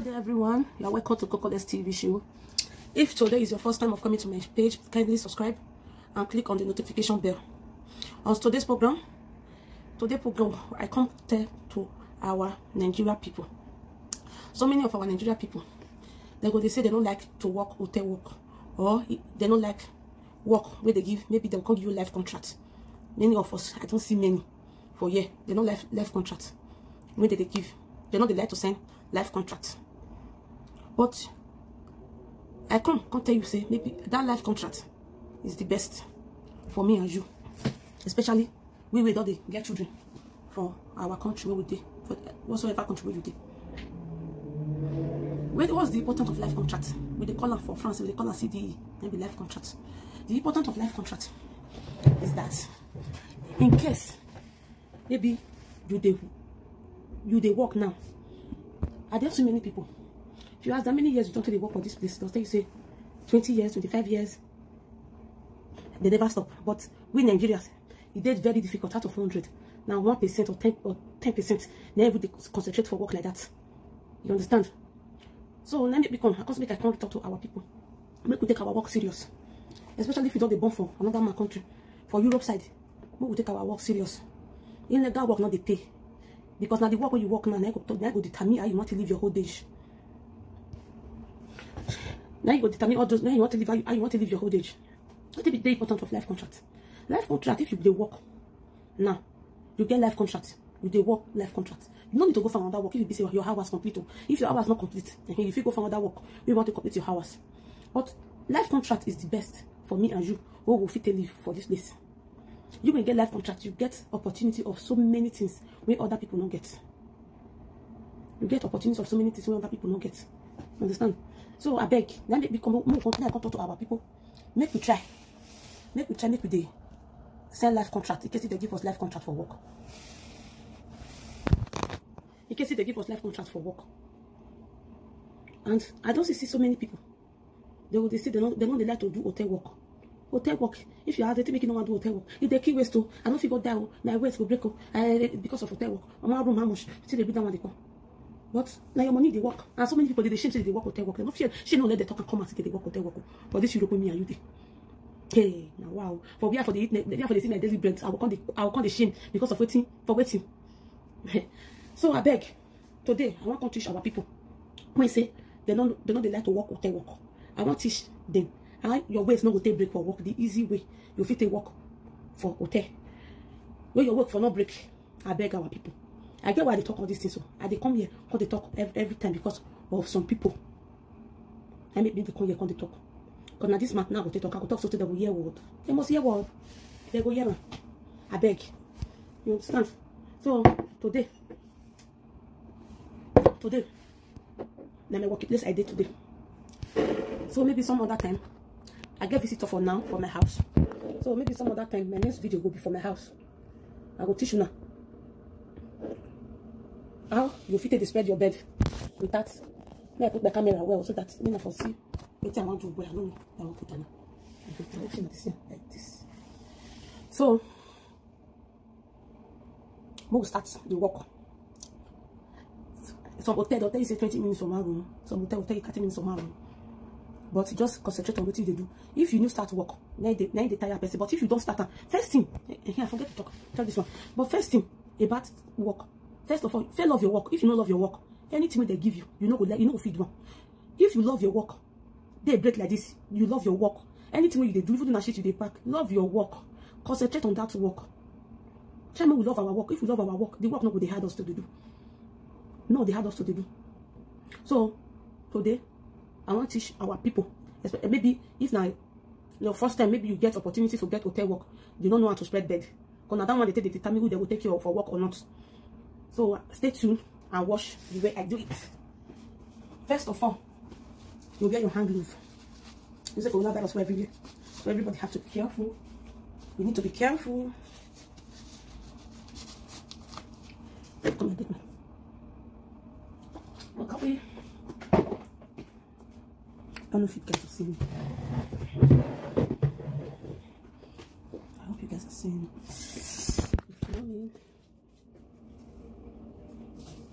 Good day, everyone. You are welcome to Cocoles TV show. If today is your first time of coming to my page, kindly subscribe and click on the notification bell. On today's program, I come to our Nigeria people. So many of our Nigeria people, they say they don't like to work hotel work, or they don't like work where they give, maybe they'll give you life contract. Many of us, I don't see many for year, they don't life contract. When they give, they know they like to sign life contract. But I can't tell you, say maybe that life contract is the best for me and you, especially we don't get children for our country where we did, for whatsoever country where you did. What's the importance of life contract? We they call them for France, we they call them CDE, maybe life contract. The importance of life contract is that in case maybe you they work now. Are there so many people? If you ask how many years you don't really work for this place, they'll tell you say 20 years, 25 years. They never stop. But we Nigerians, it is very difficult out of 100. Now 1% or 10%, never they concentrate for work like that. You understand? So let me become, I can't talk to our people. Make we take our work serious. Especially if you don't be born for another man country. For Europe side, we will take our work serious. Illegal work not they pay. Because now the work where you work now, I go determine how you want to live your whole age. Now you go determine all those, now you want to live how you want to live your whole age. What is the importance of life contract? Life contract, if you do work now, you get life contract. You do work life contract. You don't need to go for another work if you be say your hours complete. If your hours not complete, if you go for another work, we want to complete your hours. But life contract is the best for me and you who will fit to live for this place. You will get life contract, you get opportunity of so many things where other people don't get. You get opportunities of so many things where other people don't get. Understand? So I beg, now make me come talk to our people. Make we try. Make we send life contract in case they give us life contract for work. In case they give us life contract for work. And I don't see so many people. They say they don't like to do hotel work. Hotel work, if you ask them to make you don't want to do hotel work, if they keep waste to, I don't feel go down, my waist go break because of hotel work. I'm not room how much, see they beat down when they come. But now your money they work, and so many people they shame say they work hotel work. They not fear, she don't let them talk and come and say they work hotel work. But this Europe with me and you they. Hey, now wow. For we are for the see my daily bread, I will come the shame because of waiting. So I beg, today I want to teach our people. When say they like to work hotel work, I want to teach them. Your ways not go take break for work. The easy way you fit take work for hotel. When your work for no break, I beg our people. I get why they talk all these things. So I they come here, because they talk every time because of some people. I make them come here, come they talk. Because now this month now they talk. I go talk so they will hear word. They must hear word. They go hear. I beg. You understand? So today, let me work it. This I did today. So maybe some other time. I get visitor for now for my house. So maybe some other time my next video will be for my house. I will teach you now how you fit to spread your bed with that. May I put my camera well so that you know for see what I want to wear. I don't know. I will put on like this. So we'll start the work. Some hotel they'll tell you say 20 minutes from our room. Some hotel will tell you 30 minutes from our room. But just concentrate on what you do. If you new start work, now they tire person. But if you don't start, first thing, I forget to tell this one. But first thing about work, first of all, if you love your work. If you don't love your work, anything they give you, you know go feed one. If you love your work, they break like this. You love your work. Anything you do, even do shit you they pack. Love your work. Concentrate on that work. Tell me we love our work. If you love our work, the work not what they had us to do. No, they had us to do. So today, I want to teach our people. Maybe if now your first time, maybe you get opportunity to get hotel work, you don't know how to spread bed. Because now that one they determine who they will take you for work or not. So stay tuned and watch the way I do it. First of all, you wear your hand glove. This is coronavirus everywhere. So everybody have to be careful. We need to be careful. Come and take me. No coffee. I don't know if you guys are seeing. I hope you guys are seeing. If you know me,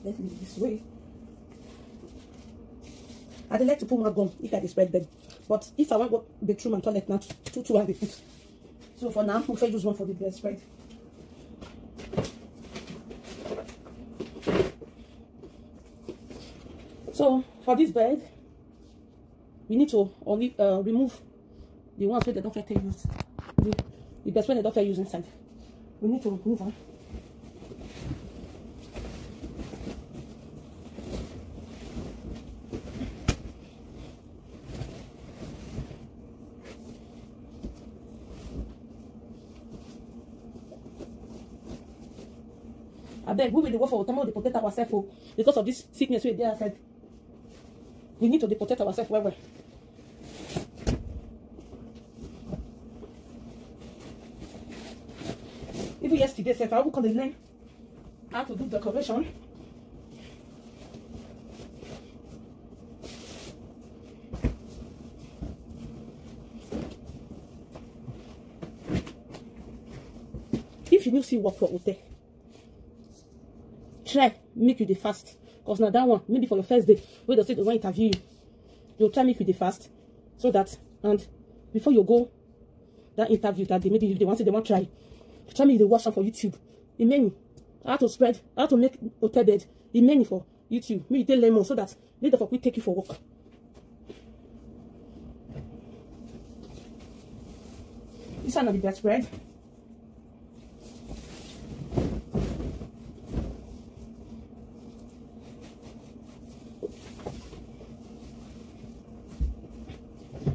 let me this way. I dey like to put more gum if I dey spread bed. But if I want go bathroom and toilet now, two I dey put. So for now, we first use one for the bed spread. So for this bed, we need to only remove the ones where they don't fit use. The best one they don't fit use inside. We need to remove them. I beg, we will work for time to protect ourselves because of this sickness we there outside. We need to protect ourselves well. Even yesterday, I will call the learn how to do decoration. If you need to work for hotel, try make you the fast. Because now that one, maybe for your first day, where they say they want to interview you, you'll try make you the fast. So that, and before you go, that interview that day, maybe if they want to, they want to try me the watch on for YouTube. The menu, how to spread, how to make hotel bed. The menu for YouTube. Maybe tell them more so that later for we take you for work. This one of the bed spread.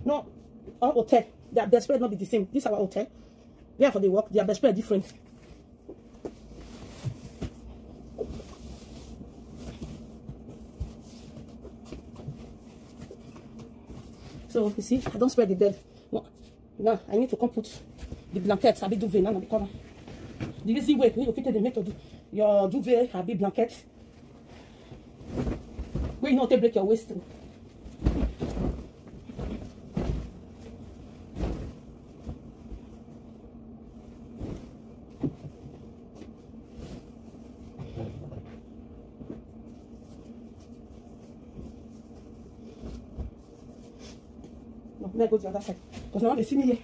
No, our hotel, their bed spread not be the same. This is our hotel. They are for the work, their bed spread different. So you see, I don't spread the bed. Now I need to come put the blankets. I be duvet now on the corner. The easy way you fit the make your duvet, I be blanket. Where you know to break your waist. No, let go to the other side. Because now they see me here.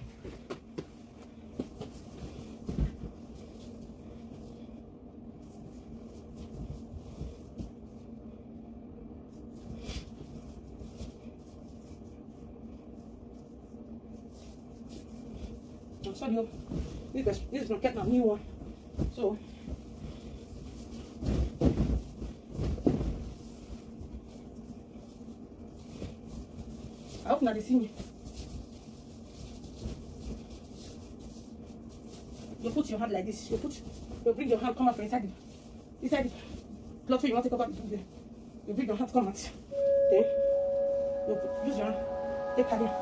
I'm sorry, this is not getting a new one. So I hope now they see me. You put your hand like this. You bring your hand, come out from inside the cloth where you want to cover the duvet. You bring your hand, come out. Okay? You use your hand. Take her there.